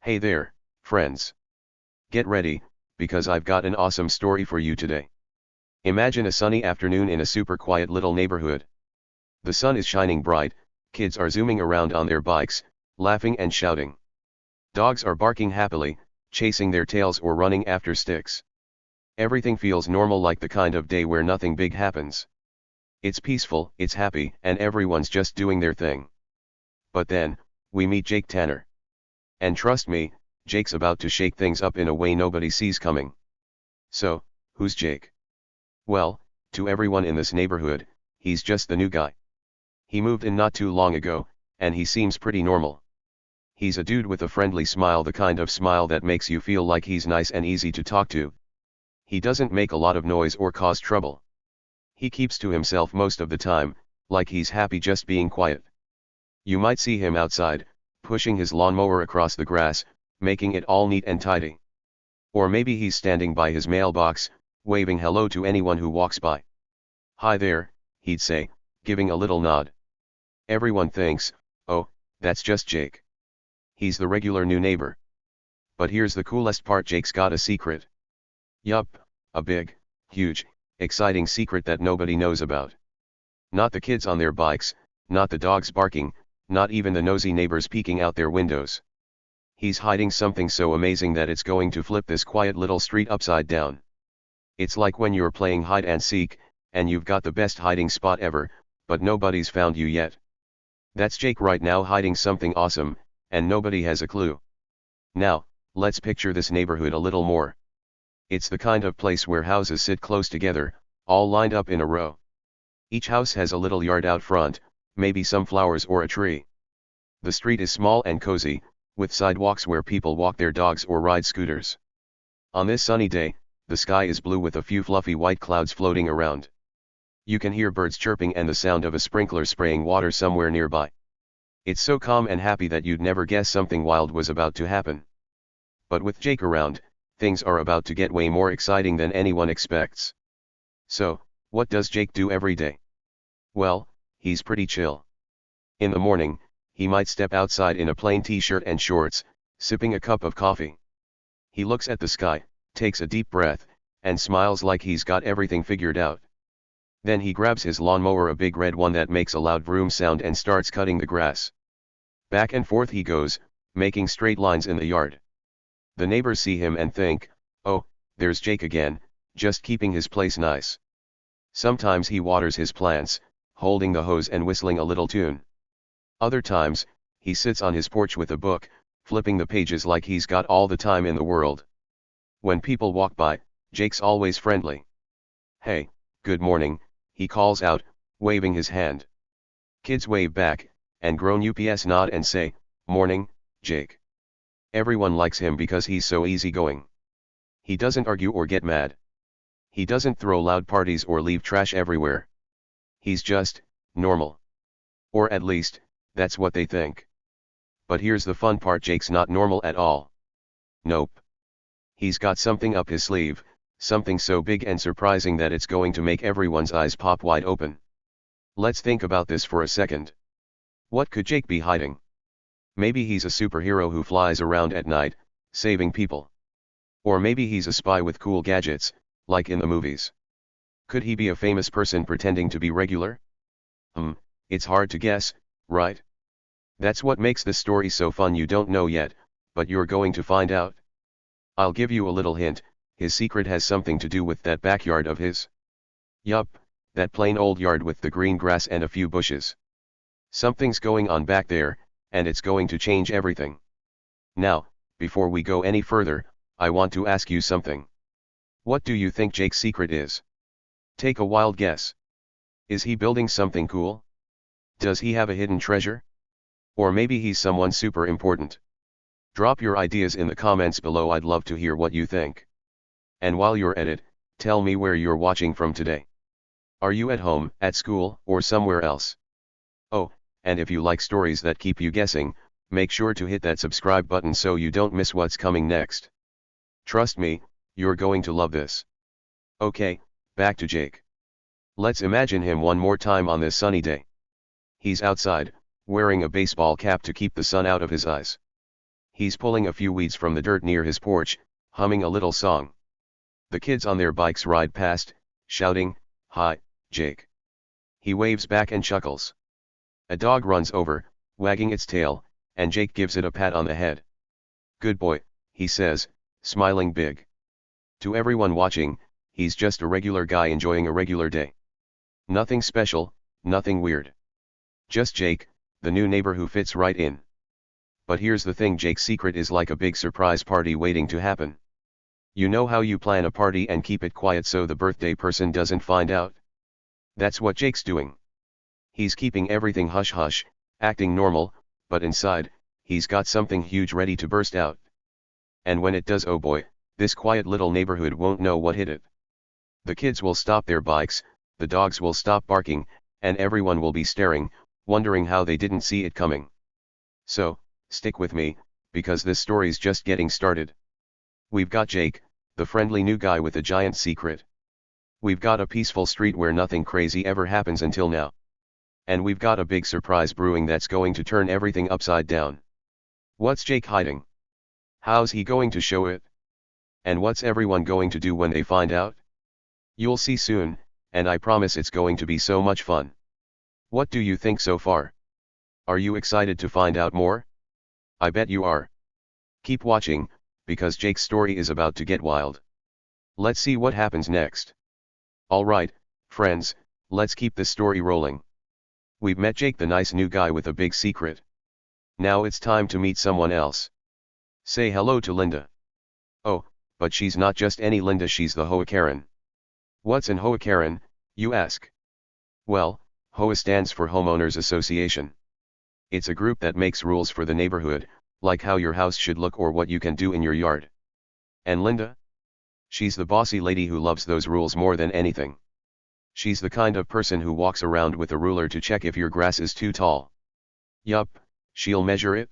Hey there, friends. Get ready, because I've got an awesome story for you today. Imagine a sunny afternoon in a super quiet little neighborhood. The sun is shining bright, kids are zooming around on their bikes, laughing and shouting. Dogs are barking happily, chasing their tails or running after sticks. Everything feels normal, like the kind of day where nothing big happens. It's peaceful, it's happy, and everyone's just doing their thing. But then, we meet Jake Tanner. And trust me, Jake's about to shake things up in a way nobody sees coming. So, who's Jake? Well, to everyone in this neighborhood, he's just the new guy. He moved in not too long ago, and he seems pretty normal. He's a dude with a friendly smile, the kind of smile that makes you feel like he's nice and easy to talk to. He doesn't make a lot of noise or cause trouble. He keeps to himself most of the time, like he's happy just being quiet. You might see him outside, pushing his lawnmower across the grass, making it all neat and tidy. Or maybe he's standing by his mailbox, waving hello to anyone who walks by. "Hi there," he'd say, giving a little nod. Everyone thinks, oh, that's just Jake. He's the regular new neighbor. But here's the coolest part: Jake's got a secret. Yup, a big, huge, exciting secret that nobody knows about. Not the kids on their bikes, not the dogs barking, not even the nosy neighbors peeking out their windows. He's hiding something so amazing that it's going to flip this quiet little street upside down. It's like when you're playing hide and seek, and you've got the best hiding spot ever, but nobody's found you yet. That's Jake right now, hiding something awesome, and nobody has a clue. Now, let's picture this neighborhood a little more. It's the kind of place where houses sit close together, all lined up in a row. Each house has a little yard out front, maybe some flowers or a tree. The street is small and cozy, with sidewalks where people walk their dogs or ride scooters. On this sunny day, the sky is blue with a few fluffy white clouds floating around. You can hear birds chirping and the sound of a sprinkler spraying water somewhere nearby. It's so calm and happy that you'd never guess something wild was about to happen. But with Jake around, things are about to get way more exciting than anyone expects. So, what does Jake do every day? Well, he's pretty chill. In the morning, he might step outside in a plain t-shirt and shorts, sipping a cup of coffee. He looks at the sky, takes a deep breath, and smiles like he's got everything figured out. Then he grabs his lawnmower, a big red one that makes a loud vroom sound, and starts cutting the grass. Back and forth he goes, making straight lines in the yard. The neighbors see him and think, oh, there's Jake again, just keeping his place nice. Sometimes he waters his plants, holding the hose and whistling a little tune. Other times, he sits on his porch with a book, flipping the pages like he's got all the time in the world. When people walk by, Jake's always friendly. "Hey, good morning," he calls out, waving his hand. Kids wave back, and grown-ups nod and say, "Morning, Jake." Everyone likes him because he's so easygoing. He doesn't argue or get mad. He doesn't throw loud parties or leave trash everywhere. He's just normal. Or at least, that's what they think. But here's the fun part: Jake's not normal at all. Nope. He's got something up his sleeve, something so big and surprising that it's going to make everyone's eyes pop wide open. Let's think about this for a second. What could Jake be hiding? Maybe he's a superhero who flies around at night, saving people. Or maybe he's a spy with cool gadgets, like in the movies. Could he be a famous person pretending to be regular? It's hard to guess, right? That's what makes this story so fun. You don't know yet, but you're going to find out. I'll give you a little hint: his secret has something to do with that backyard of his. Yup, that plain old yard with the green grass and a few bushes. Something's going on back there, and it's going to change everything. Now, before we go any further, I want to ask you something. What do you think Jake's secret is? Take a wild guess. Is he building something cool? Does he have a hidden treasure? Or maybe he's someone super important? Drop your ideas in the comments below. I'd love to hear what you think. And while you're at it, tell me where you're watching from today. Are you at home, at school, or somewhere else? Oh, and if you like stories that keep you guessing, make sure to hit that subscribe button so you don't miss what's coming next. Trust me, you're going to love this. Okay, back to Jake. Let's imagine him one more time on this sunny day. He's outside, wearing a baseball cap to keep the sun out of his eyes. He's pulling a few weeds from the dirt near his porch, humming a little song. The kids on their bikes ride past, shouting, "Hi, Jake." He waves back and chuckles. A dog runs over, wagging its tail, and Jake gives it a pat on the head. "Good boy," he says, smiling big. To everyone watching, he's just a regular guy enjoying a regular day. Nothing special, nothing weird. Just Jake, the new neighbor who fits right in. But here's the thing, Jake's secret is like a big surprise party waiting to happen. You know how you plan a party and keep it quiet so the birthday person doesn't find out? That's what Jake's doing. He's keeping everything hush-hush, acting normal, but inside, he's got something huge ready to burst out. And when it does, oh boy, this quiet little neighborhood won't know what hit it. The kids will stop their bikes, the dogs will stop barking, and everyone will be staring, wondering how they didn't see it coming. So, stick with me, because this story's just getting started. We've got Jake, the friendly new guy with a giant secret. We've got a peaceful street where nothing crazy ever happens until now. And we've got a big surprise brewing that's going to turn everything upside down. What's Jake hiding? How's he going to show it? And what's everyone going to do when they find out? You'll see soon, and I promise it's going to be so much fun. What do you think so far? Are you excited to find out more? I bet you are. Keep watching, because Jake's story is about to get wild. Let's see what happens next. Alright, friends, let's keep this story rolling. We've met Jake, the nice new guy with a big secret. Now it's time to meet someone else. Say hello to Linda. Oh, but she's not just any Linda, she's the HOA Karen. What's an HOA Karen, you ask? Well, HOA stands for Homeowners Association. It's a group that makes rules for the neighborhood, like how your house should look or what you can do in your yard. And Linda? She's the bossy lady who loves those rules more than anything. She's the kind of person who walks around with a ruler to check if your grass is too tall. Yup, she'll measure it.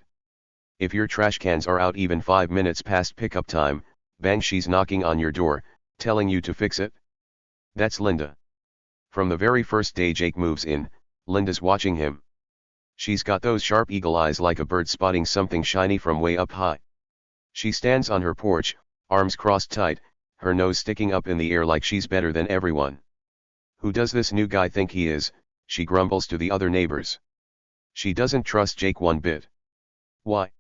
If your trash cans are out even 5 minutes past pickup time, bang, she's knocking on your door, telling you to fix it. That's Linda. From the very first day Jake moves in, Linda's watching him. She's got those sharp eagle eyes like a bird spotting something shiny from way up high. She stands on her porch, arms crossed tight, her nose sticking up in the air like she's better than everyone. Who does this new guy think he is? She grumbles to the other neighbors. She doesn't trust Jake one bit. Why?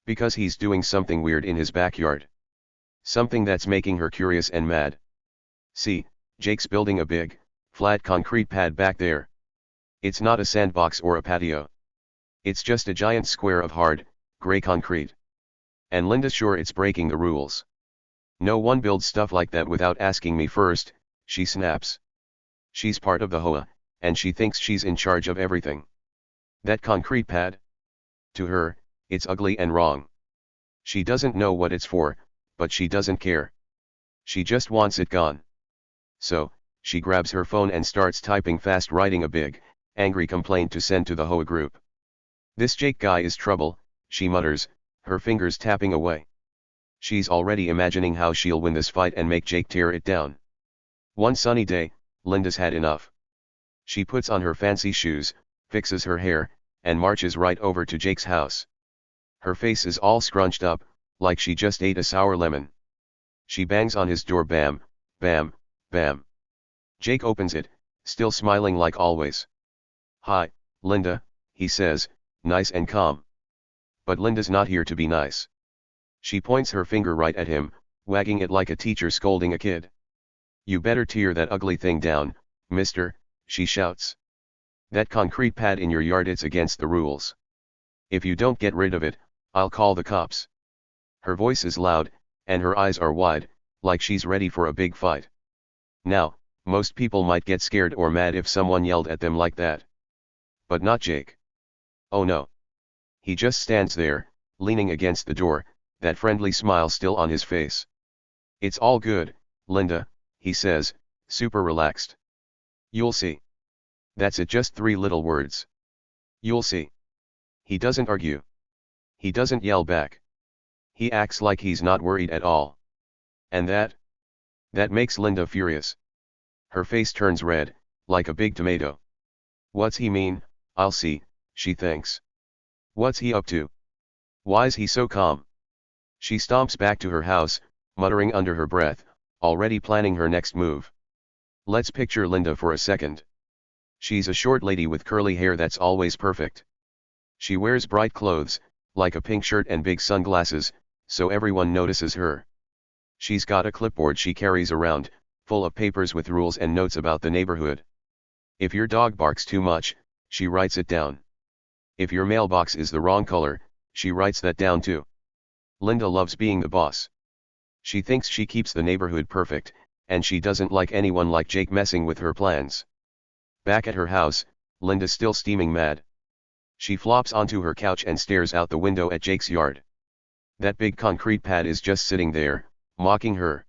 Because he's doing something weird in his backyard. Something that's making her curious and mad. See, Jake's building a big, flat concrete pad back there. It's not a sandbox or a patio. It's just a giant square of hard, gray concrete. And Linda's sure it's breaking the rules. No one builds stuff like that without asking me first, she snaps. She's part of the HOA, and she thinks she's in charge of everything. That concrete pad? To her, it's ugly and wrong. She doesn't know what it's for, but she doesn't care. She just wants it gone. So, she grabs her phone and starts typing fast, writing a big, angry complaint to send to the HOA group. This Jake guy is trouble, she mutters, her fingers tapping away. She's already imagining how she'll win this fight and make Jake tear it down. One sunny day, Linda's had enough. She puts on her fancy shoes, fixes her hair, and marches right over to Jake's house. Her face is all scrunched up, like she just ate a sour lemon. She bangs on his door, bam, bam, bam. Jake opens it, still smiling like always. "Hi, Linda," he says, nice and calm. But Linda's not here to be nice. She points her finger right at him, wagging it like a teacher scolding a kid. "You better tear that ugly thing down, mister," she shouts. "That concrete pad in your yard, it's against the rules. If you don't get rid of it, I'll call the cops." Her voice is loud, and her eyes are wide, like she's ready for a big fight. Now, most people might get scared or mad if someone yelled at them like that. But not Jake. Oh no. He just stands there, leaning against the door, that friendly smile still on his face. "It's all good, Linda," he says, super relaxed. "You'll see." That's it, just 3 little words. You'll see. He doesn't argue. He doesn't yell back. He acts like he's not worried at all. And that makes Linda furious. Her face turns red, like a big tomato. What's he mean? I'll see, she thinks. What's he up to? Why's he so calm? She stomps back to her house, muttering under her breath, already planning her next move. Let's picture Linda for a second. She's a short lady with curly hair that's always perfect. She wears bright clothes, like a pink shirt and big sunglasses, so everyone notices her. She's got a clipboard she carries around, full of papers with rules and notes about the neighborhood. If your dog barks too much, she writes it down. If your mailbox is the wrong color, she writes that down too. Linda loves being the boss. She thinks she keeps the neighborhood perfect, and she doesn't like anyone like Jake messing with her plans. Back at her house, Linda's still steaming mad. She flops onto her couch and stares out the window at Jake's yard. That big concrete pad is just sitting there, mocking her.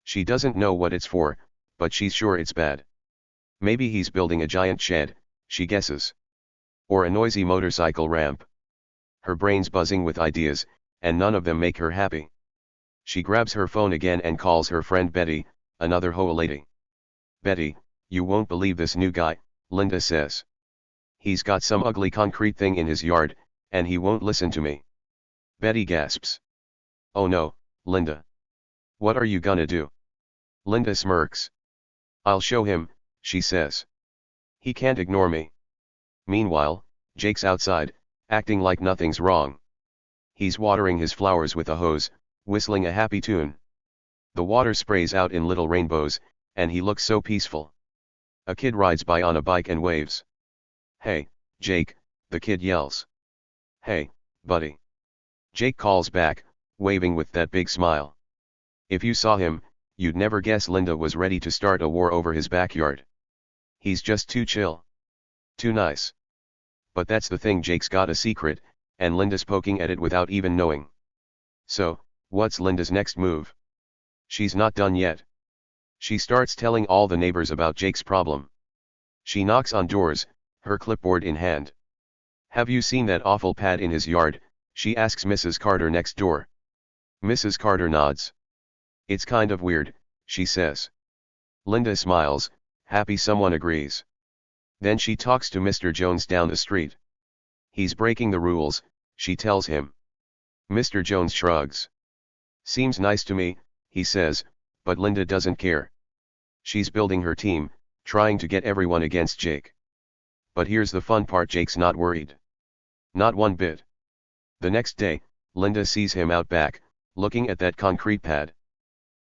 She doesn't know what it's for, but she's sure it's bad. Maybe he's building a giant shed, she guesses. Or a noisy motorcycle ramp. Her brain's buzzing with ideas, and none of them make her happy. She grabs her phone again and calls her friend Betty, another HOA lady. Betty, you won't believe this new guy, Linda says. He's got some ugly concrete thing in his yard, and he won't listen to me. Betty gasps. Oh no, Linda. What are you gonna do? Linda smirks. I'll show him, she says. He can't ignore me. Meanwhile, Jake's outside, acting like nothing's wrong. He's watering his flowers with a hose, whistling a happy tune. The water sprays out in little rainbows, and he looks so peaceful. A kid rides by on a bike and waves. Hey, Jake, the kid yells. Hey, buddy. Jake calls back, waving with that big smile. If you saw him, you'd never guess Linda was ready to start a war over his backyard. He's just too chill. Too nice. But that's the thing, Jake's got a secret, and Linda's poking at it without even knowing. So, what's Linda's next move? She's not done yet. She starts telling all the neighbors about Jake's problem. She knocks on doors, her clipboard in hand. Have you seen that awful pad in his yard? She asks Mrs. Carter next door. Mrs. Carter nods. It's kind of weird, she says. Linda smiles, happy someone agrees. Then she talks to Mr. Jones down the street. He's breaking the rules, she tells him. Mr. Jones shrugs. Seems nice to me, he says, but Linda doesn't care. She's building her team, trying to get everyone against Jake. But here's the fun part, Jake's not worried. Not one bit. The next day, Linda sees him out back, looking at that concrete pad.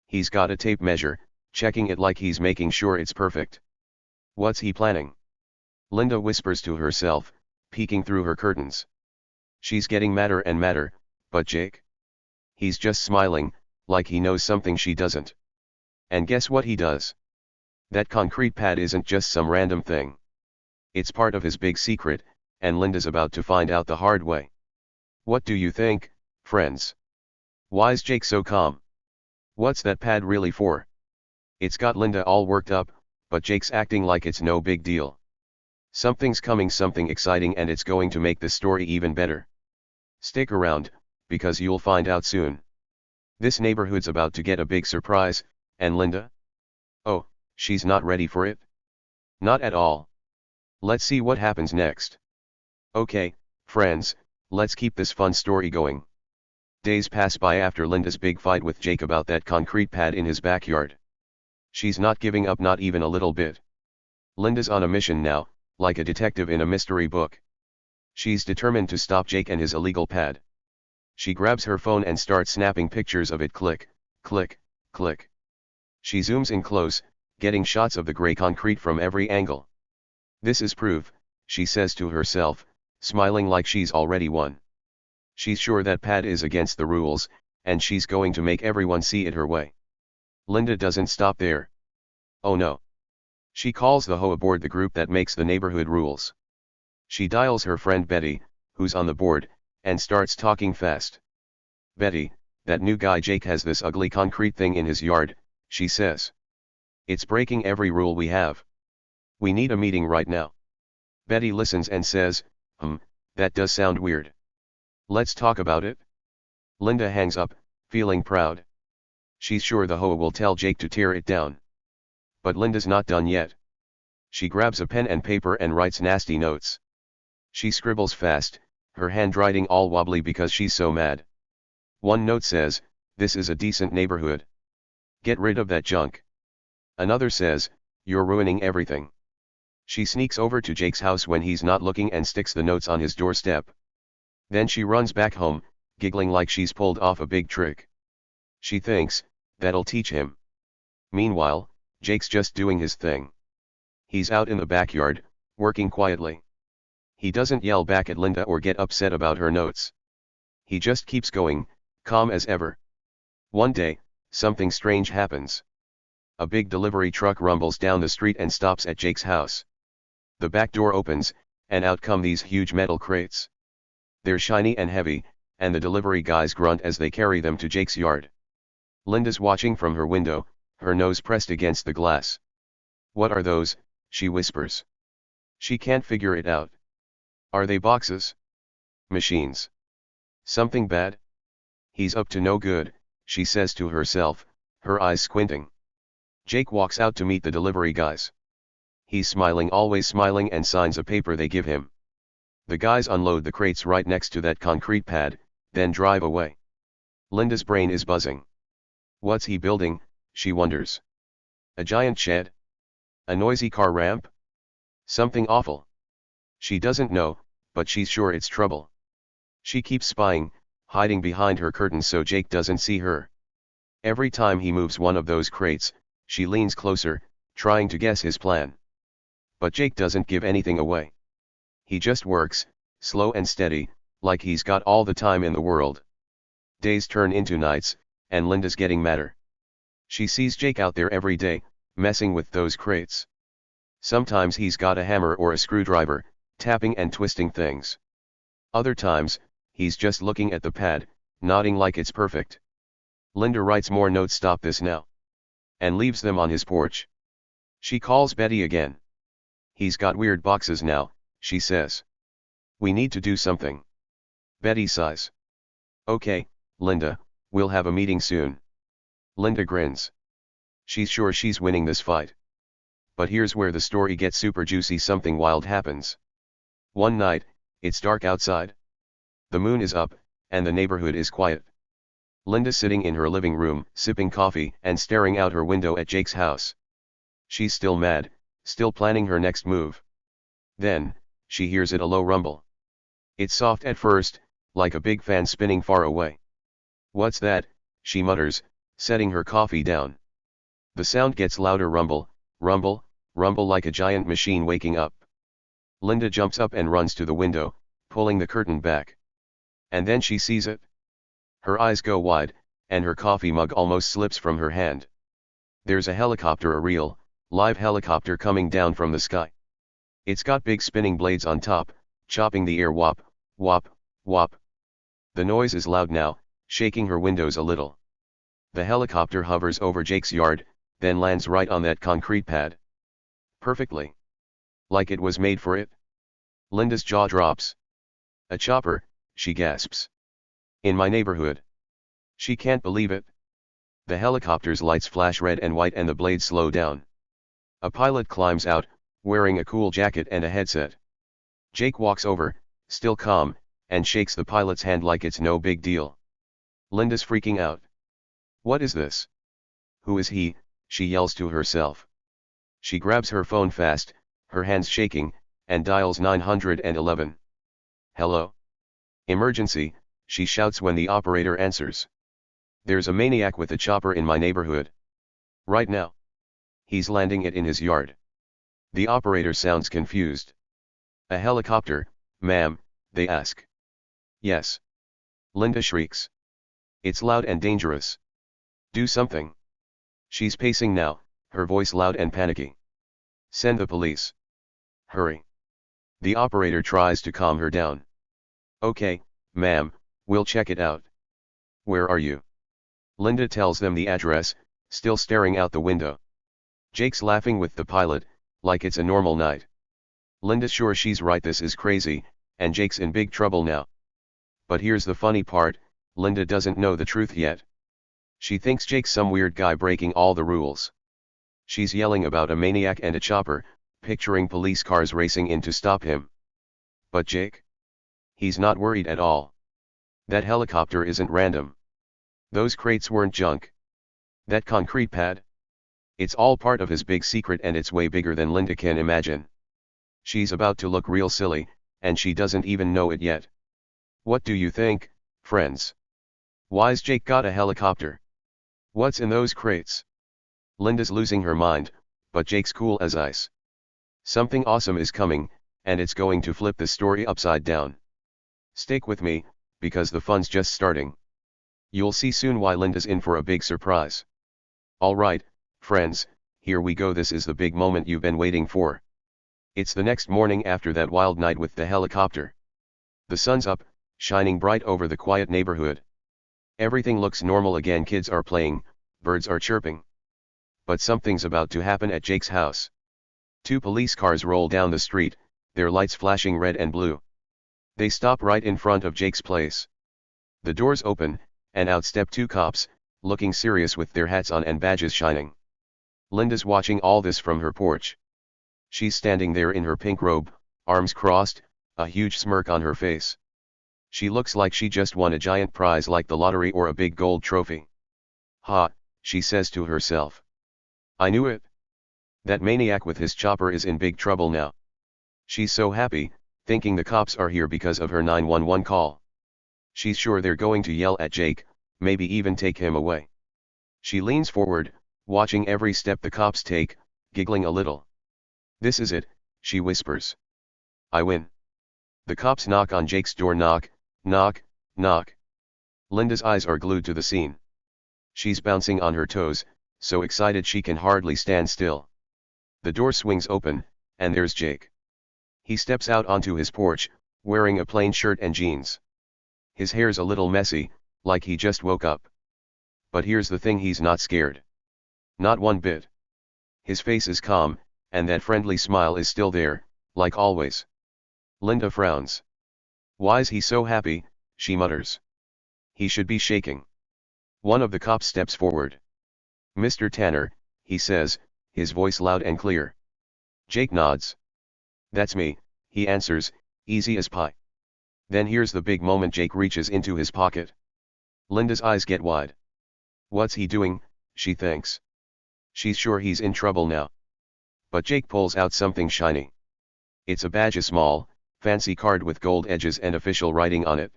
He's got a tape measure, checking it like he's making sure it's perfect. What's he planning? Linda whispers to herself, peeking through her curtains. She's getting madder and madder, but Jake? He's just smiling, like he knows something she doesn't. And guess what he does? That concrete pad isn't just some random thing. It's part of his big secret, and Linda's about to find out the hard way. What do you think, friends? Why's Jake so calm? What's that pad really for? It's got Linda all worked up, but Jake's acting like it's no big deal. Something's coming, something exciting, and it's going to make the story even better. Stick around, because you'll find out soon. This neighborhood's about to get a big surprise, and Linda? Oh, she's not ready for it? Not at all. Let's see what happens next. Okay, friends, let's keep this fun story going. Days pass by after Linda's big fight with Jake about that concrete pad in his backyard. She's not giving up, not even a little bit. Linda's on a mission now, like a detective in a mystery book. She's determined to stop Jake and his illegal pad. She grabs her phone and starts snapping pictures of it. Click, click, click. She zooms in close, getting shots of the gray concrete from every angle. This is proof, she says to herself, smiling like she's already won. She's sure that pad is against the rules, and she's going to make everyone see it her way. Linda doesn't stop there. Oh no. She calls the HOA board, the group that makes the neighborhood rules. She dials her friend Betty, who's on the board, and starts talking fast. Betty, that new guy Jake has this ugly concrete thing in his yard, she says. It's breaking every rule we have. We need a meeting right now. Betty listens and says, that does sound weird. Let's talk about it. Linda hangs up, feeling proud. She's sure the HOA will tell Jake to tear it down. But Linda's not done yet. She grabs a pen and paper and writes nasty notes. She scribbles fast, her handwriting all wobbly because she's so mad. One note says, "This is a decent neighborhood. Get rid of that junk." Another says, "You're ruining everything." She sneaks over to Jake's house when he's not looking and sticks the notes on his doorstep. Then she runs back home, giggling like she's pulled off a big trick. She thinks, that'll teach him. Meanwhile, Jake's just doing his thing. He's out in the backyard, working quietly. He doesn't yell back at Linda or get upset about her notes. He just keeps going, calm as ever. One day, something strange happens. A big delivery truck rumbles down the street and stops at Jake's house. The back door opens, and out come these huge metal crates. They're shiny and heavy, and the delivery guys grunt as they carry them to Jake's yard. Linda's watching from her window, her nose pressed against the glass. "What are those?" she whispers. She can't figure it out. Are they boxes? Machines? Something bad? He's up to no good, she says to herself, her eyes squinting. Jake walks out to meet the delivery guys. He's smiling, always smiling, and signs a paper they give him. The guys unload the crates right next to that concrete pad, then drive away. Linda's brain is buzzing. What's he building, she wonders. A giant shed? A noisy car ramp? Something awful. She doesn't know, but she's sure it's trouble. She keeps spying, hiding behind her curtains so Jake doesn't see her. Every time he moves one of those crates, she leans closer, trying to guess his plan. But Jake doesn't give anything away. He just works, slow and steady, like he's got all the time in the world. Days turn into nights, and Linda's getting madder. She sees Jake out there every day, messing with those crates. Sometimes he's got a hammer or a screwdriver, tapping and twisting things. Other times, he's just looking at the pad, nodding like it's perfect. Linda writes more notes, "Stop this now," and leaves them on his porch. She calls Betty again. "He's got weird boxes now," she says. "We need to do something." Betty sighs. "Okay, Linda, we'll have a meeting soon." Linda grins. She's sure she's winning this fight. But here's where the story gets super juicy. Something wild happens. One night, it's dark outside. The moon is up, and the neighborhood is quiet. Linda's sitting in her living room, sipping coffee and staring out her window at Jake's house. She's still mad, still planning her next move. Then, she hears a low rumble. It's soft at first, like a big fan spinning far away. "What's that?" she mutters, setting her coffee down. The sound gets louder, rumble, rumble, rumble, like a giant machine waking up. Linda jumps up and runs to the window, pulling the curtain back. And then she sees it. Her eyes go wide, and her coffee mug almost slips from her hand. There's a helicopter, a real, live helicopter coming down from the sky. It's got big spinning blades on top, chopping the air. Whop, whop, whop. The noise is loud now, shaking her windows a little. The helicopter hovers over Jake's yard, then lands right on that concrete pad. Perfectly. Like it was made for it. Linda's jaw drops. "A chopper," she gasps. "In my neighborhood." She can't believe it. The helicopter's lights flash red and white and the blades slow down. A pilot climbs out, wearing a cool jacket and a headset. Jake walks over, still calm, and shakes the pilot's hand like it's no big deal. Linda's freaking out. What is this? Who is he? She yells to herself. She grabs her phone fast, her hands shaking, and dials 911. "Hello? Emergency," she shouts when the operator answers. "There's a maniac with a chopper in my neighborhood. Right now. He's landing it in his yard." The operator sounds confused. "A helicopter, ma'am?" they ask. "Yes." Linda shrieks. "It's loud and dangerous. Do something." She's pacing now, her voice loud and panicky. "Send the police. Hurry." The operator tries to calm her down. "Okay, ma'am, we'll check it out. Where are you?" Linda tells them the address, still staring out the window. Jake's laughing with the pilot, like it's a normal night. Linda's sure she's right, this is crazy, and Jake's in big trouble now. But here's the funny part, Linda doesn't know the truth yet. She thinks Jake's some weird guy breaking all the rules. She's yelling about a maniac and a chopper, picturing police cars racing in to stop him. But Jake? He's not worried at all. That helicopter isn't random. Those crates weren't junk. That concrete pad? It's all part of his big secret, and it's way bigger than Linda can imagine. She's about to look real silly, and she doesn't even know it yet. What do you think, friends? Why's Jake got a helicopter? What's in those crates? Linda's losing her mind, but Jake's cool as ice. Something awesome is coming, and it's going to flip the story upside down. Stick with me, because the fun's just starting. You'll see soon why Linda's in for a big surprise. Alright, friends, here we go. This is the big moment you've been waiting for. It's the next morning after that wild night with the helicopter. The sun's up, shining bright over the quiet neighborhood. Everything looks normal again. Kids are playing, birds are chirping. But something's about to happen at Jake's house. Two police cars roll down the street, their lights flashing red and blue. They stop right in front of Jake's place. The doors open, and out step two cops, looking serious with their hats on and badges shining. Linda's watching all this from her porch. She's standing there in her pink robe, arms crossed, a huge smirk on her face. She looks like she just won a giant prize like the lottery or a big gold trophy. Ha, she says to herself. I knew it. That maniac with his chopper is in big trouble now. She's so happy, thinking the cops are here because of her 911 call. She's sure they're going to yell at Jake, maybe even take him away. She leans forward, watching every step the cops take, giggling a little. This is it, she whispers. I win. The cops knock on Jake's door. Knock, knock, knock. Linda's eyes are glued to the scene. She's bouncing on her toes, so excited she can hardly stand still. The door swings open, and there's Jake. He steps out onto his porch, wearing a plain shirt and jeans. His hair's a little messy, like he just woke up. But here's the thing, he's not scared. Not one bit. His face is calm, and that friendly smile is still there, like always. Linda frowns. Why's he so happy, she mutters. He should be shaking. One of the cops steps forward. Mr. Tanner, he says, his voice loud and clear. Jake nods. That's me, he answers, easy as pie. Then here's the big moment. Jake reaches into his pocket. Linda's eyes get wide. What's he doing, she thinks. She's sure he's in trouble now. But Jake pulls out something shiny. It's a badge, a small, fancy card with gold edges and official writing on it.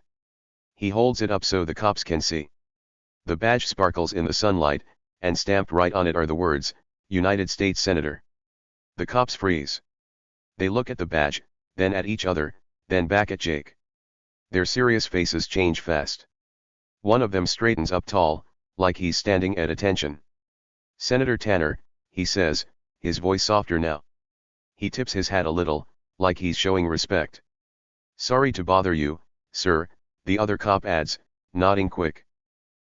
He holds it up so the cops can see. The badge sparkles in the sunlight, and stamped right on it are the words, United States Senator. The cops freeze. They look at the badge, then at each other, then back at Jake. Their serious faces change fast. One of them straightens up tall, like he's standing at attention. Senator Tanner, he says, his voice softer now. He tips his hat a little, like he's showing respect. Sorry to bother you, sir, the other cop adds, nodding quick.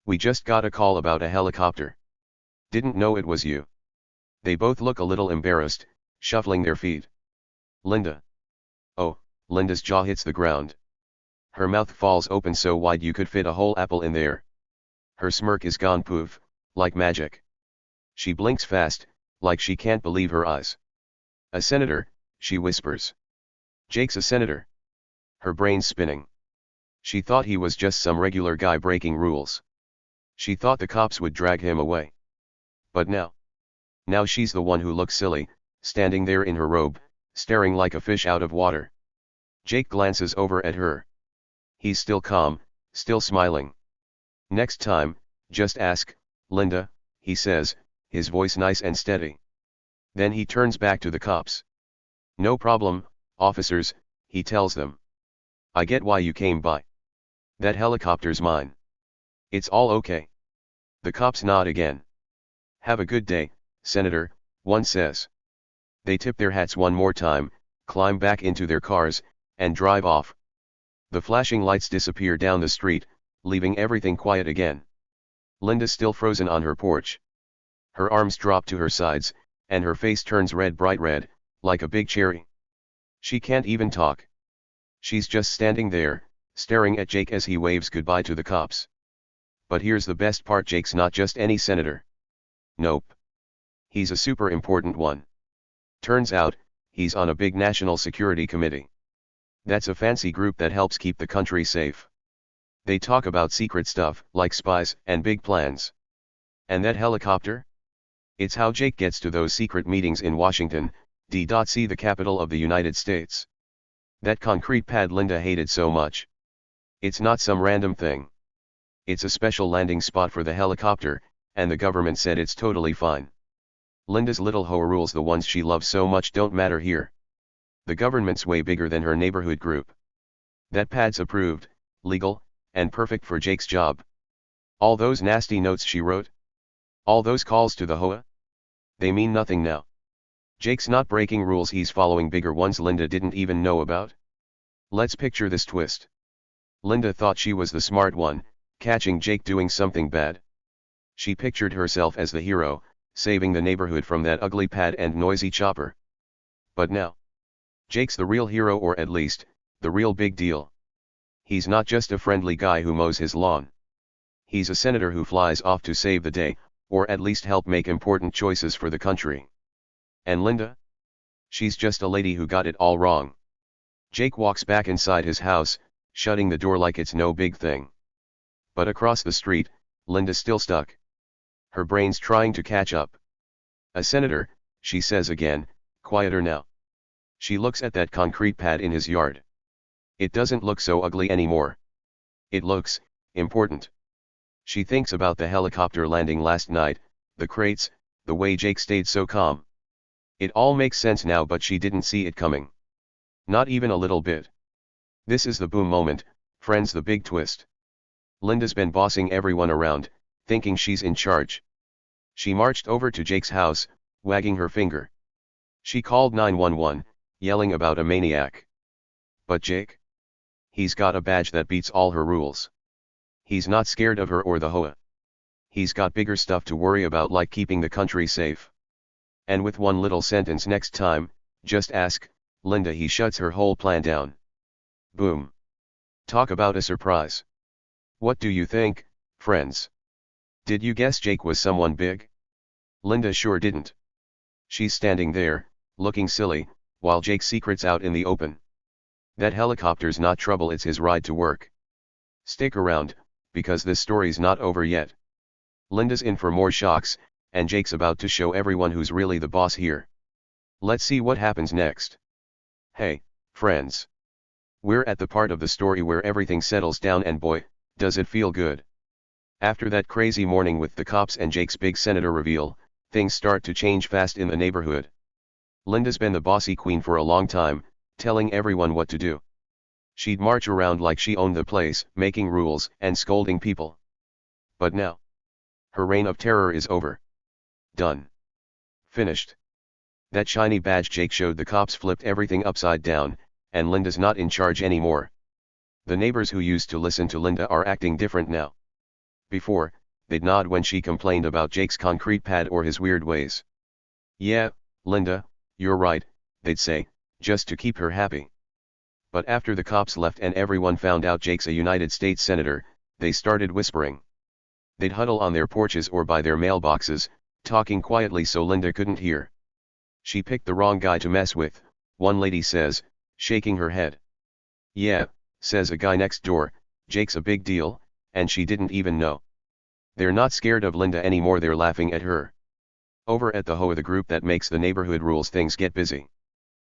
We just got a call about a helicopter. Didn't know it was you. They both look a little embarrassed, shuffling their feet. Linda. Oh, Linda's jaw hits the ground. Her mouth falls open so wide you could fit a whole apple in there. Her smirk is gone poof, like magic. She blinks fast, like she can't believe her eyes. A senator, she whispers. Jake's a senator. Her brain's spinning. She thought he was just some regular guy breaking rules. She thought the cops would drag him away. But now she's the one who looks silly, standing there in her robe, staring like a fish out of water. Jake glances over at her. He's still calm, still smiling. Next time, just ask, Linda, he says, his voice nice and steady. Then he turns back to the cops. No problem, officers, he tells them. I get why you came by. That helicopter's mine. It's all okay. The cops nod again. Have a good day, Senator, one says. They tip their hats one more time, climb back into their cars, and drive off. The flashing lights disappear down the street, leaving everything quiet again. Linda's still frozen on her porch. Her arms drop to her sides, and her face turns red, bright red, like a big cherry. She can't even talk. She's just standing there, staring at Jake as he waves goodbye to the cops. But here's the best part, Jake's not just any senator. Nope. He's a super important one. Turns out, he's on a big national security committee. That's a fancy group that helps keep the country safe. They talk about secret stuff, like spies, and big plans. And that helicopter? It's how Jake gets to those secret meetings in Washington, D.C., the capital of the United States. That concrete pad Linda hated so much. It's not some random thing. It's a special landing spot for the helicopter, and the government said it's totally fine. Linda's little HOA rules, the ones she loves so much, don't matter here. The government's way bigger than her neighborhood group. That pad's approved, legal, and perfect for Jake's job. All those nasty notes she wrote? All those calls to the HOA? They mean nothing now. Jake's not breaking rules, he's following bigger ones Linda didn't even know about. Let's picture this twist. Linda thought she was the smart one, catching Jake doing something bad. She pictured herself as the hero, saving the neighborhood from that ugly pad and noisy chopper. But now, Jake's the real hero, or at least, the real big deal. He's not just a friendly guy who mows his lawn. He's a senator who flies off to save the day, or at least help make important choices for the country. And Linda? She's just a lady who got it all wrong. Jake walks back inside his house, shutting the door like it's no big thing. But across the street, Linda's still stuck. Her brain's trying to catch up. A senator, she says again, quieter now. She looks at that concrete pad in his yard. It doesn't look so ugly anymore. It looks important. She thinks about the helicopter landing last night, the crates, the way Jake stayed so calm. It all makes sense now, but she didn't see it coming. Not even a little bit. This is the boom moment, friends, the big twist. Linda's been bossing everyone around, thinking she's in charge. She marched over to Jake's house, wagging her finger. She called 911, yelling about a maniac. But Jake? He's got a badge that beats all her rules. He's not scared of her or the HOA. He's got bigger stuff to worry about, like keeping the country safe. And with one little sentence, next time, just ask, Linda, he shuts her whole plan down. Boom. Talk about a surprise. What do you think, friends? Did you guess Jake was someone big? Linda sure didn't. She's standing there, looking silly, while Jake's secret's out in the open. That helicopter's not trouble, it's his ride to work. Stick around, because this story's not over yet. Linda's in for more shocks, and Jake's about to show everyone who's really the boss here. Let's see what happens next. Hey, friends. We're at the part of the story where everything settles down, and boy, does it feel good. After that crazy morning with the cops and Jake's big senator reveal, things start to change fast in the neighborhood. Linda's been the bossy queen for a long time, telling everyone what to do. She'd march around like she owned the place, making rules and scolding people. But now, her reign of terror is over. Done. Finished. That shiny badge Jake showed the cops flipped everything upside down, and Linda's not in charge anymore. The neighbors who used to listen to Linda are acting different now. Before, they'd nod when she complained about Jake's concrete pad or his weird ways. Yeah, Linda, you're right, they'd say, just to keep her happy. But after the cops left and everyone found out Jake's a United States senator, they started whispering. They'd huddle on their porches or by their mailboxes, talking quietly so Linda couldn't hear. She picked the wrong guy to mess with, one lady says, shaking her head. Yeah, says a guy next door, Jake's a big deal, and she didn't even know. They're not scared of Linda anymore, they're laughing at her. Over at the HOA, the group that makes the neighborhood rules, things get busy.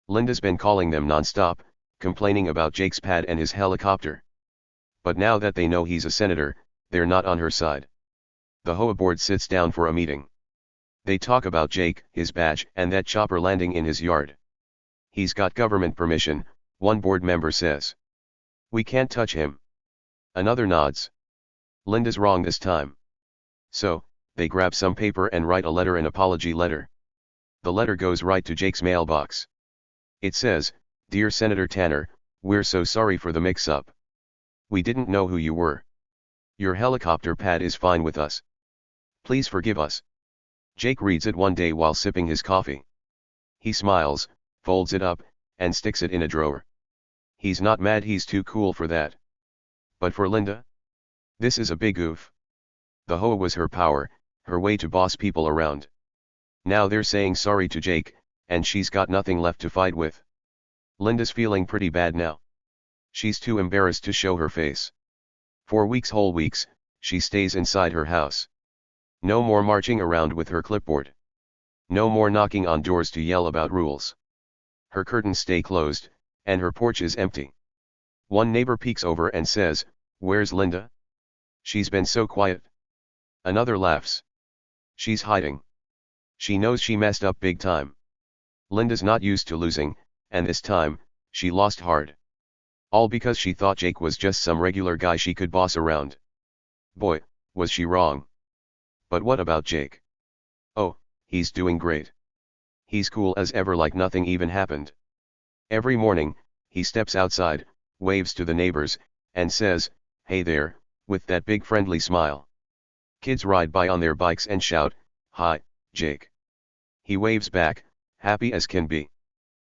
Linda's been calling them non-stop, complaining about Jake's pad and his helicopter. But now that they know he's a senator, they're not on her side. The HOA board sits down for a meeting. They talk about Jake, his badge, and that chopper landing in his yard. He's got government permission, one board member says. We can't touch him. Another nods. Linda's wrong this time. So, they grab some paper and write a letter, an apology letter. The letter goes right to Jake's mailbox. It says, Dear Senator Tanner, we're so sorry for the mix-up. We didn't know who you were. Your helicopter pad is fine with us. Please forgive us. Jake reads it one day while sipping his coffee. He smiles, folds it up, and sticks it in a drawer. He's not mad, he's too cool for that. But for Linda? This is a big oof. The HOA was her power, her way to boss people around. Now they're saying sorry to Jake, and she's got nothing left to fight with. Linda's feeling pretty bad now. She's too embarrassed to show her face. For weeks, whole weeks, she stays inside her house. No more marching around with her clipboard. No more knocking on doors to yell about rules. Her curtains stay closed, and her porch is empty. One neighbor peeks over and says, "Where's Linda? She's been so quiet." Another laughs. "She's hiding. She knows she messed up big time." Linda's not used to losing, and this time, she lost hard. All because she thought Jake was just some regular guy she could boss around. Boy, was she wrong. But what about Jake? Oh, he's doing great. He's cool as ever, like nothing even happened. Every morning, he steps outside, waves to the neighbors, and says, "Hey there," with that big friendly smile. Kids ride by on their bikes and shout, "Hi, Jake." He waves back, happy as can be.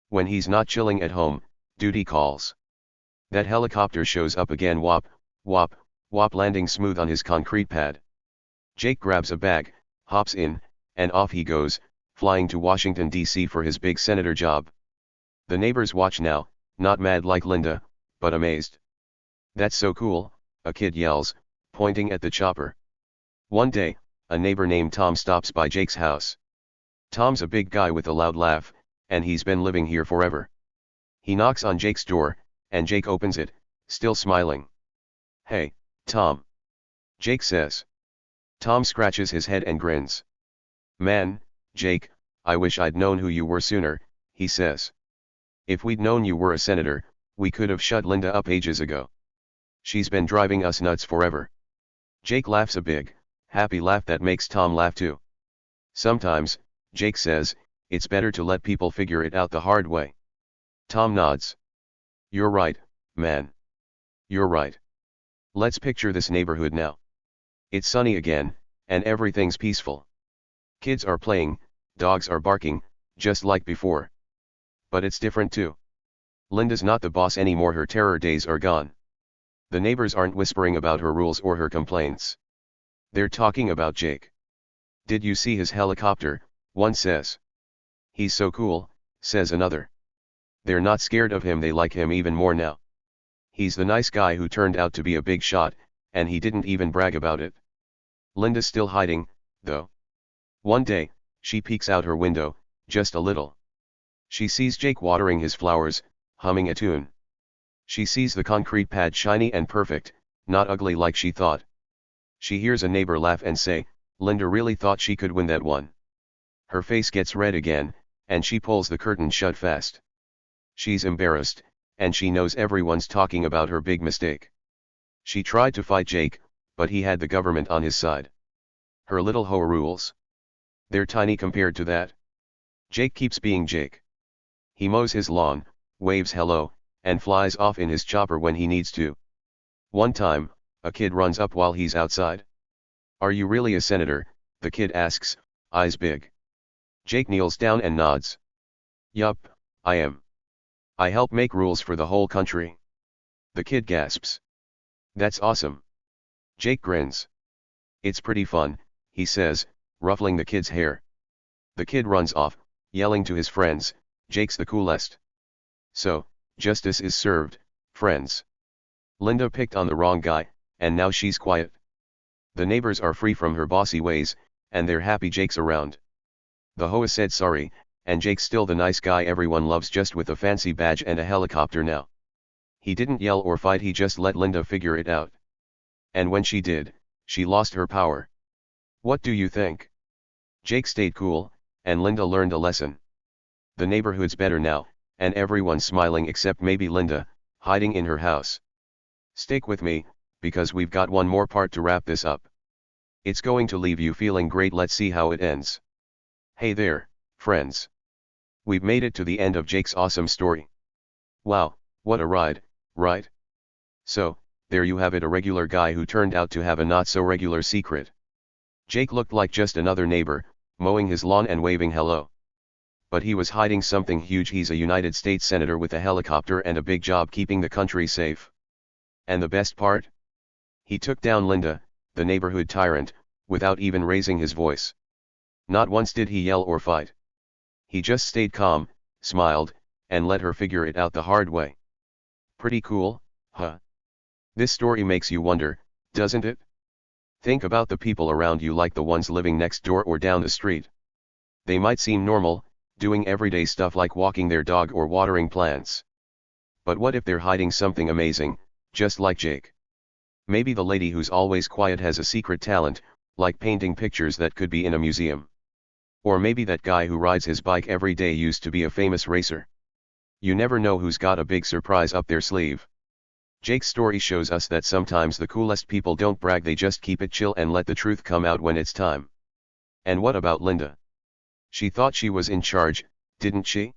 When he's not chilling at home, duty calls. That helicopter shows up again, whop, whop, whop, landing smooth on his concrete pad. Jake grabs a bag, hops in, and off he goes, flying to Washington, D.C. for his big senator job. The neighbors watch now, not mad like Linda, but amazed. "That's so cool," a kid yells, pointing at the chopper. One day, a neighbor named Tom stops by Jake's house. Tom's a big guy with a loud laugh, and he's been living here forever. He knocks on Jake's door, and Jake opens it, still smiling. "Hey, Tom," Jake says. Tom scratches his head and grins. "Man, Jake, I wish I'd known who you were sooner," he says. "If we'd known you were a senator, we could have shut Linda up ages ago. She's been driving us nuts forever." Jake laughs a big, happy laugh that makes Tom laugh too. "Sometimes," Jake says, "it's better to let people figure it out the hard way." Tom nods. "You're right, man. You're right. Let's picture this neighborhood now. It's sunny again, and everything's peaceful. Kids are playing, dogs are barking, just like before. But it's different too. Linda's not the boss anymore, her terror days are gone. The neighbors aren't whispering about her rules or her complaints. They're talking about Jake. Did you see his helicopter?" one says. "He's so cool," says another. They're not scared of him, they like him even more now. He's the nice guy who turned out to be a big shot, and he didn't even brag about it. Linda's still hiding, though. One day, she peeks out her window, just a little. She sees Jake watering his flowers, humming a tune. She sees the concrete pad shiny and perfect, not ugly like she thought. She hears a neighbor laugh and say, "Linda really thought she could win that one." Her face gets red again, and she pulls the curtain shut fast. She's embarrassed, and she knows everyone's talking about her big mistake. She tried to fight Jake, but he had the government on his side. Her little HOA rules. They're tiny compared to that. Jake keeps being Jake. He mows his lawn, waves hello, and flies off in his chopper when he needs to. One time, a kid runs up while he's outside. "Are you really a senator?" the kid asks, eyes big. Jake kneels down and nods. "Yup, I am. I help make rules for the whole country." The kid gasps. "That's awesome." Jake grins. "It's pretty fun," he says, ruffling the kid's hair. The kid runs off, yelling to his friends, "Jake's the coolest." So, justice is served, friends. Linda picked on the wrong guy, and now she's quiet. The neighbors are free from her bossy ways, and they're happy Jake's around. The HOA said sorry, and Jake's still the nice guy everyone loves, just with a fancy badge and a helicopter now. He didn't yell or fight, he just let Linda figure it out. And when she did, she lost her power. What do you think? Jake stayed cool, and Linda learned a lesson. The neighborhood's better now, and everyone's smiling except maybe Linda, hiding in her house. Stick with me, because we've got one more part to wrap this up. It's going to leave you feeling great. Let's see how it ends. Hey there, friends. We've made it to the end of Jake's awesome story. Wow, what a ride, right? So, there you have it, a regular guy who turned out to have a not-so-regular secret. Jake looked like just another neighbor, mowing his lawn and waving hello. But he was hiding something huge. He's a United States senator with a helicopter and a big job keeping the country safe. And the best part? He took down Linda, the neighborhood tyrant, without even raising his voice. Not once did he yell or fight. He just stayed calm, smiled, and let her figure it out the hard way. Pretty cool, Huh? This story makes you wonder, doesn't it? Think about the people around you, like the ones living next door or down the street. They might seem normal, doing everyday stuff like walking their dog or watering plants. But what if they're hiding something amazing, just like Jake? Maybe the lady who's always quiet has a secret talent, like painting pictures that could be in a museum. Or maybe that guy who rides his bike every day used to be a famous racer. You never know who's got a big surprise up their sleeve. Jake's story shows us that sometimes the coolest people don't brag, they just keep it chill and let the truth come out when it's time. And what about Linda? She thought she was in charge, didn't she?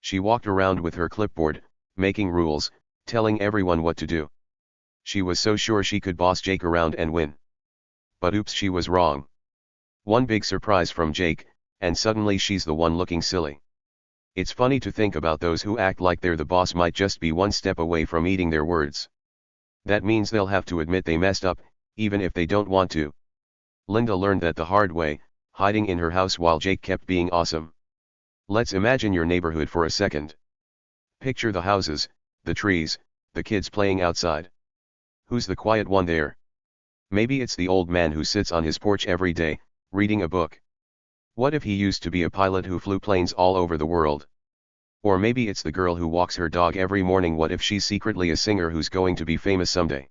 She walked around with her clipboard, making rules, telling everyone what to do. She was so sure she could boss Jake around and win. But oops, she was wrong. One big surprise from Jake, and suddenly she's the one looking silly. It's funny to think about those who act like they're the boss might just be one step away from eating their words. That means they'll have to admit they messed up, even if they don't want to. Linda learned that the hard way, hiding in her house while Jake kept being awesome. Let's imagine your neighborhood for a second. Picture the houses, the trees, the kids playing outside. Who's the quiet one there? Maybe it's the old man who sits on his porch every day, reading a book. What if he used to be a pilot who flew planes all over the world? Or maybe it's the girl who walks her dog every morning. What if she's secretly a singer who's going to be famous someday?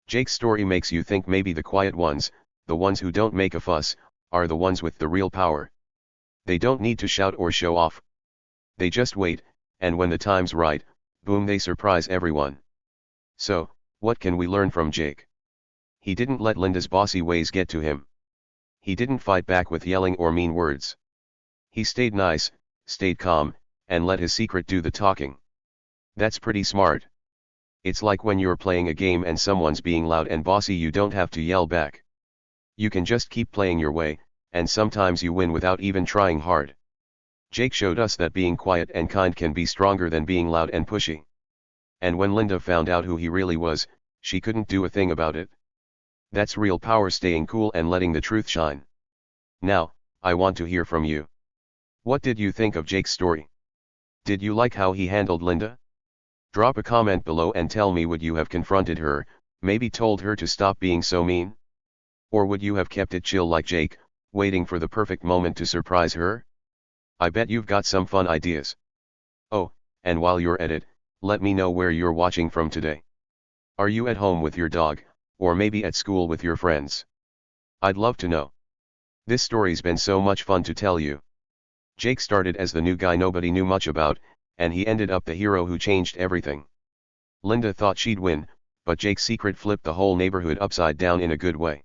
Jake's story makes you think maybe the quiet ones, the ones who don't make a fuss, are the ones with the real power. They don't need to shout or show off. They just wait, and when the time's right, boom, they surprise everyone. So, what can we learn from Jake? He didn't let Linda's bossy ways get to him. He didn't fight back with yelling or mean words. He stayed nice, stayed calm, and let his secret do the talking. That's pretty smart. It's like when you're playing a game and someone's being loud and bossy, you don't have to yell back. You can just keep playing your way, and sometimes you win without even trying hard. Jake showed us that being quiet and kind can be stronger than being loud and pushy. And when Linda found out who he really was, she couldn't do a thing about it. That's real power, staying cool and letting the truth shine. Now, I want to hear from you. What did you think of Jake's story? Did you like how he handled Linda? Drop a comment below and tell me, would you have confronted her, maybe told her to stop being so mean? Or would you have kept it chill like Jake, waiting for the perfect moment to surprise her? I bet you've got some fun ideas. Oh, and while you're at it, let me know where you're watching from today. Are you at home with your dog, or maybe at school with your friends? I'd love to know. This story's been so much fun to tell you. Jake started as the new guy nobody knew much about, and he ended up the hero who changed everything. Linda thought she'd win, but Jake's secret flipped the whole neighborhood upside down in a good way.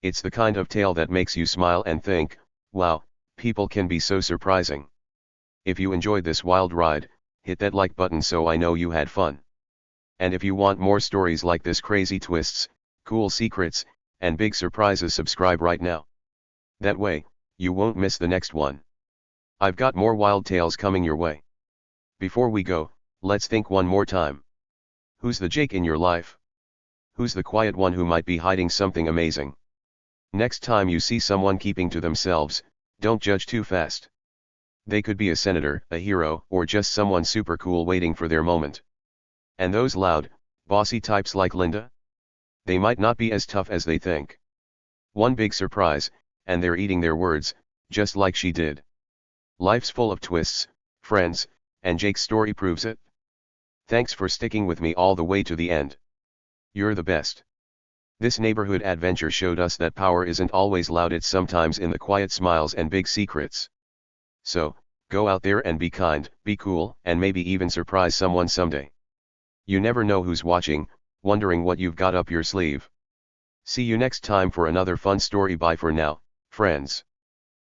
It's the kind of tale that makes you smile and think, wow, people can be so surprising. If you enjoyed this wild ride, hit that like button so I know you had fun. And if you want more stories like this, crazy twists, cool secrets, and big surprises, subscribe right now. That way, you won't miss the next one. I've got more wild tales coming your way. Before we go, let's think one more time. Who's the Jake in your life? Who's the quiet one who might be hiding something amazing? Next time you see someone keeping to themselves, don't judge too fast. They could be a senator, a hero, or just someone super cool waiting for their moment. And those loud, bossy types like Linda? They might not be as tough as they think. One big surprise, and they're eating their words, just like she did. Life's full of twists, friends, and Jake's story proves it. Thanks for sticking with me all the way to the end. You're the best. This neighborhood adventure showed us that power isn't always loud, it's sometimes in the quiet smiles and big secrets. So, go out there and be kind, be cool, and maybe even surprise someone someday. You never know who's watching, wondering what you've got up your sleeve. See you next time for another fun story. Bye for now, friends.